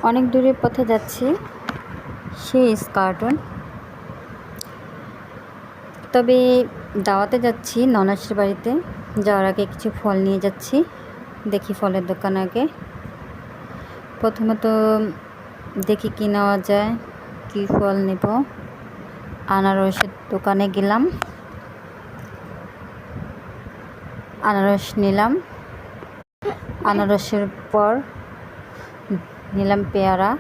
অনেক দূরের পথে যাচ্ছি, সেই কার্টুন। তবে দাওয়াতে যাচ্ছি ননাসের বাড়িতে। যাওয়ার আগে কিছু ফল নিয়ে যাচ্ছি, দেখি ফলের দোকান আগে। প্রথমত দেখি কি নেওয়া যায়, কি ফল নেব। আনারসের দোকানে গেলাম, আনারস নিলাম। আনারসের পর নিলাম পেয়ারা।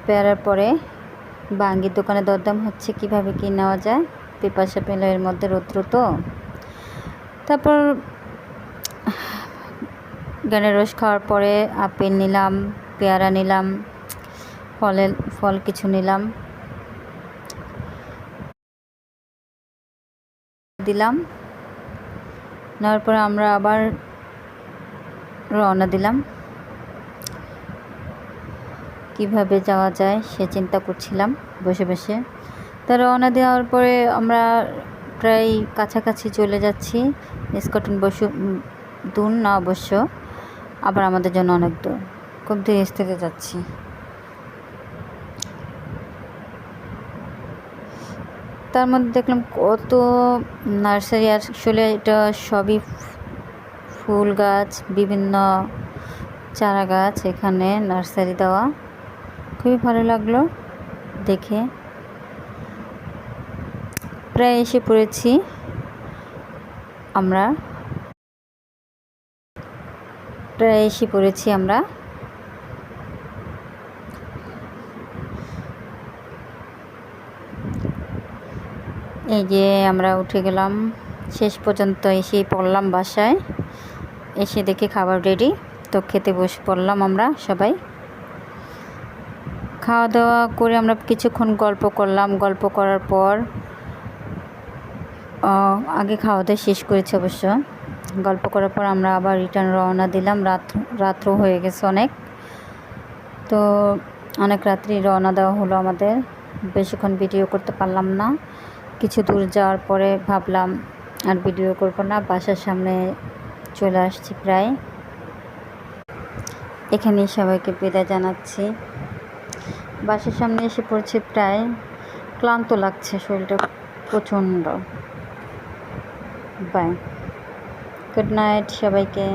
পেয়ারার পরে বাঙ্গির দোকানে দরদাম হচ্ছে কিভাবে কি নেওয়া যায়, পিপাসা পেল এর মধ্যে রৌদ্র তো। তারপর জ্ঞানের রস খাওয়ার পরে আপেল নিলাম, পেয়ারা নিলাম, ফল কিছু নিলাম, দিলাম। নেওয়ার পরে আমরা আবার রওনা দিলাম। কিভাবে যাওয়া যায় সে চিন্তা করছিলাম বসে বসে। তা রওনা দেওয়ার পরে আমরা প্রায় কাছাকাছি চলে যাচ্ছি। ইস্কটন দূর না অবশ্য, আবার আমাদের জন্য অনেক দূর, খুব ধীরে স্থিরে যাচ্ছি। তার মধ্যে দেখলাম কত নার্সারি, আসলে এটা সবই ফুল গাছ, বিভিন্ন চারা গাছ এখানে নার্সারি দেওয়া। খুবই ভালো লাগলো দেখে। প্রায় এসে পড়েছি আমরা, এই যে আমরা উঠে গেলাম। শেষ পর্যন্ত এসেই পড়লাম বাসায়। এসে দেখি খাবার রেডি, তো খেতে বসে পড়লাম আমরা সবাই। খাওয়া দাওয়া করে আমরা কিছুক্ষণ গল্প করলাম। গল্প করার পর আগে খাওয়া দাওয়া শেষ করেছি অবশ্য। গল্প করার পর আমরা আবার রিটার্ন রওনা দিলাম। রাত্র হয়ে গেছে অনেক, তো অনেক রাত্রি রওনা দেওয়া হলো আমাদের। বেশিক্ষণ ভিডিও করতে পারলাম না। কিছু দূর যাওয়ার পরে ভাবলাম আর ভিডিও করবো না, বাসার সামনে চলে আসছি প্রায়। এখানেই সবাইকে বিদায় জানাচ্ছি। বাসার সামনে এসে পড়ছে প্রায়, ক্লান্ত লাগছে শরীরটা প্রচণ্ড। বাই, গুড নাইট সবাইকে।